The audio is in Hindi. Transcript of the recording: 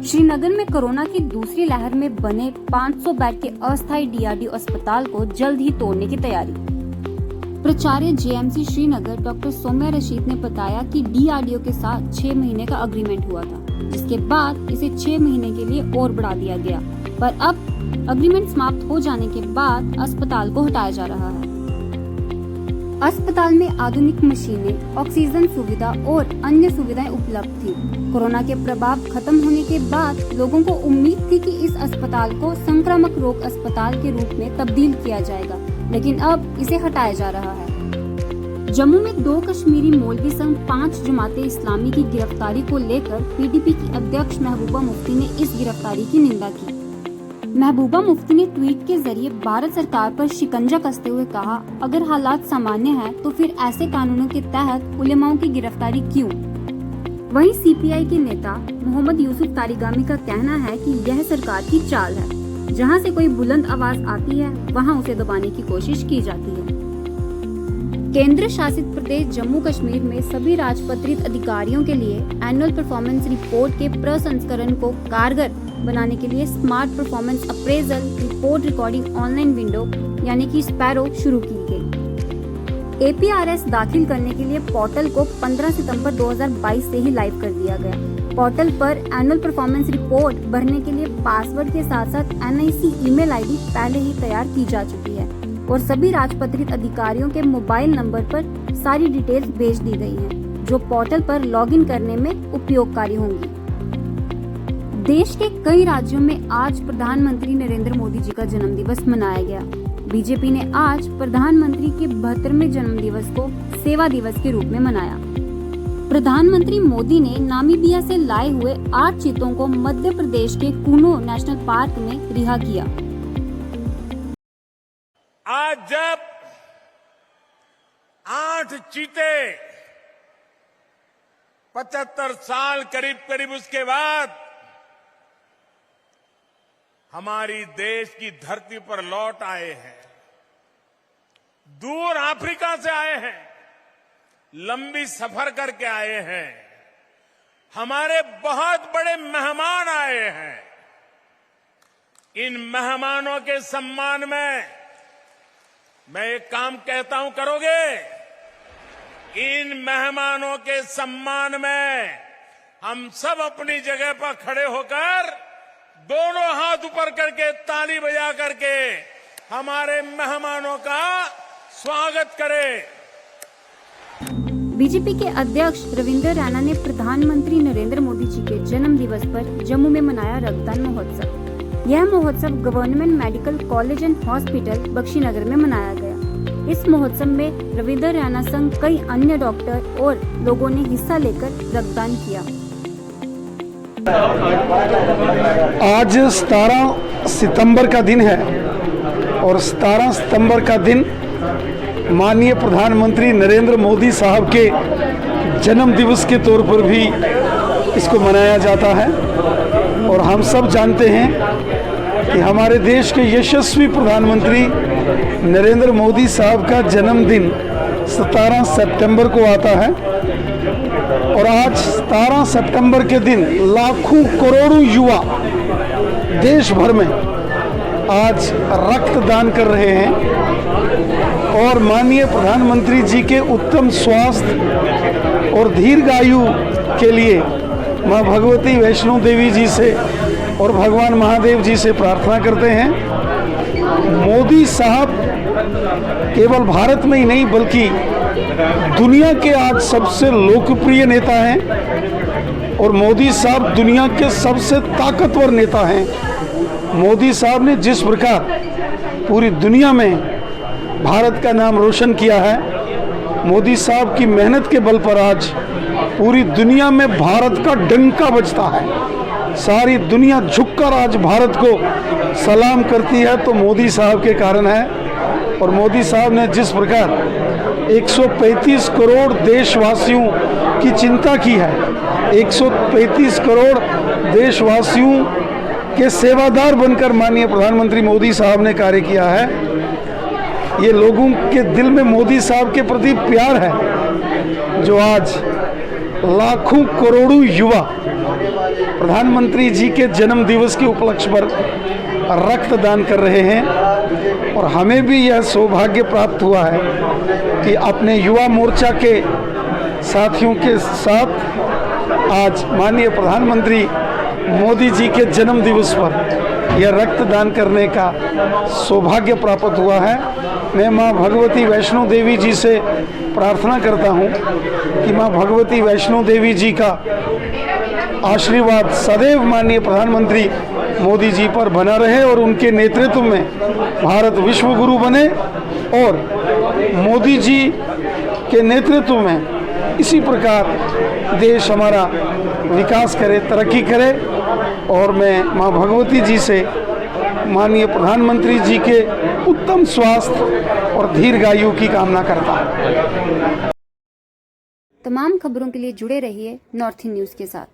श्रीनगर में कोरोना की दूसरी लहर में बने 500 बेड के अस्थायी डीआरडीओ अस्पताल को जल्द ही तोड़ने की तैयारी। प्राचार्य जेएमसी श्रीनगर डॉक्टर सौम्या रशीद ने बताया कि डीआरडीओ के साथ 6 महीने का एग्रीमेंट हुआ था, जिसके बाद इसे 6 महीने के लिए और बढ़ा दिया गया, पर अब एग्रीमेंट समाप्त हो जाने के बाद अस्पताल को हटाया जा रहा है। अस्पताल में आधुनिक मशीनें, ऑक्सीजन सुविधा और अन्य सुविधाएं उपलब्ध थी। कोरोना के प्रभाव खत्म होने के बाद लोगों को उम्मीद थी कि इस अस्पताल को संक्रामक रोग अस्पताल के रूप में तब्दील किया जाएगा, लेकिन अब इसे हटाया जा रहा है। जम्मू में 2 कश्मीरी मौलवी संघ 5 जमाते इस्लामी की गिरफ्तारी को लेकर पीडीपी की अध्यक्ष महबूबा मुफ्ती ने इस गिरफ्तारी की निंदा की। महबूबा मुफ्ती ने ट्वीट के जरिए भारत सरकार पर शिकंजा कसते हुए कहा, अगर हालात सामान्य हैं तो फिर ऐसे कानूनों के तहत उलेमाओं की गिरफ्तारी क्यों? वहीं सीपीआई के नेता मोहम्मद यूसुफ तारिगामी का कहना है कि यह सरकार की चाल है, जहां से कोई बुलंद आवाज आती है वहां उसे दबाने की कोशिश की जाती है। केंद्र शासित प्रदेश जम्मू कश्मीर में सभी राजपत्रित अधिकारियों के लिए एनुअल परफॉर्मेंस रिपोर्ट के प्रसंस्करण को कारगर बनाने के लिए smart performance appraisal report recording online window यानी कि स्पैरो शुरू की गई। एपीआरएस दाखिल करने के लिए पोर्टल को 15 सितंबर 2022 से ही लाइव कर दिया गया। पोर्टल पर एनुअल परफॉर्मेंस रिपोर्ट भरने के लिए पासवर्ड के साथ साथ एनआईसी ईमेल आईडी पहले ही तैयार की जा चुकी है और सभी राजपत्रित अधिकारियों के मोबाइल नंबर पर सारी डिटेल्स भेज दी गई हैं, जो पोर्टल पर लॉगिन करने में उपयोगकारी होंगी। देश के कई राज्यों में आज प्रधानमंत्री नरेंद्र मोदी जी का जन्म दिवस मनाया गया। बीजेपी ने आज प्रधानमंत्री के 72वें जन्म दिवस को सेवा दिवस के रूप में मनाया। प्रधानमंत्री मोदी ने नामीबिया से लाए हुए 8 चीतों को मध्य प्रदेश के कूनो नेशनल पार्क में रिहा किया। आज जब 8 चीते 75 साल करीब उसके बाद हमारी देश की धरती पर लौट आए हैं, दूर अफ्रीका से आए हैं, लंबी सफर करके आए हैं, हमारे बहुत बड़े मेहमान आए हैं। इन मेहमानों के सम्मान में मैं एक काम कहता हूं, करोगे? इन मेहमानों के सम्मान में हम सब अपनी जगह पर खड़े होकर दोनों हाथ ऊपर करके ताली बजा करके हमारे मेहमानों का स्वागत करें। बीजेपी के अध्यक्ष रविंद्र रैना ने प्रधानमंत्री नरेंद्र मोदी जी के जन्म दिवस पर जम्मू में मनाया रक्तदान महोत्सव। यह महोत्सव government medical college and hospital Bakshi Nagar में मनाया गया। इस महोत्सव में रविंद्र रैना संग कई अन्य डॉक्टर और लोगों ने हिस्सा लेकर रक्तदान किया। आज 17 सितंबर का दिन है और 17 सितंबर का दिन माननीय प्रधानमंत्री नरेंद्र मोदी साहब के जन्म दिवस के तौर पर भी इसको मनाया जाता है। और हम सब जानते हैं कि हमारे देश के यशस्वी प्रधानमंत्री नरेंद्र मोदी साहब का जन्मदिन 17 सितंबर को आता है और आज 17 सितंबर के दिन लाखों करोड़ों युवा देश भर में आज रक्तदान कर रहे हैं और माननीय प्रधानमंत्री जी के उत्तम स्वास्थ्य और दीर्घायु के लिए मां भगवती वैष्णो देवी जी से और भगवान महादेव जी से प्रार्थना करते हैं। मोदी साहब केवल भारत में ही नहीं बल्कि दुनिया के आज सबसे लोकप्रिय नेता हैं और मोदी साहब दुनिया के सबसे ताकतवर नेता हैं। मोदी साहब ने जिस प्रकार पूरी दुनिया में भारत का नाम रोशन किया है, मोदी साहब की मेहनत के बल पर आज पूरी दुनिया में भारत का डंका बजता है। सारी दुनिया झुककर आज भारत को सलाम करती है तो मोदी साहब के कारण है। और मोदी साहब ने जिस प्रकार 135 करोड़ देशवासियों की चिंता की है, 135 करोड़ देशवासियों के सेवादार बनकर माननीय प्रधानमंत्री मोदी साहब ने कार्य किया है। ये लोगों के दिल में मोदी साहब के प्रति प्यार है जो आज लाखों करोड़ों युवा प्रधानमंत्री जी के जन्म दिवस के उपलक्ष्य पर रक्तदान कर रहे हैं और हमें भी यह सौभाग्य प्राप्त हुआ है कि अपने युवा मोर्चा के साथियों के साथ आज माननीय प्रधानमंत्री मोदी जी के जन्म दिवस पर यह रक्तदान करने का सौभाग्य प्राप्त हुआ है। मैं मां भगवती वैष्णो देवी जी से प्रार्थना करता हूं कि मां भगवती वैष्णो देवी जी का आशीर्वाद सदैव माननीय प्रधानमंत्री मोदी जी पर बना रहे और उनके नेतृत्व में भारत विश्व गुरु बने और मोदी जी के नेतृत्व में इसी प्रकार देश हमारा विकास करे, तरक्की करे। और मैं मां भगवती जी से माननीय प्रधानमंत्री जी के उत्तम स्वास्थ्य और दीर्घायु की कामना करता हूं। तमाम खबरों के लिए जुड़े रहिए नॉर्थ ईस्ट न्यूज़ के साथ।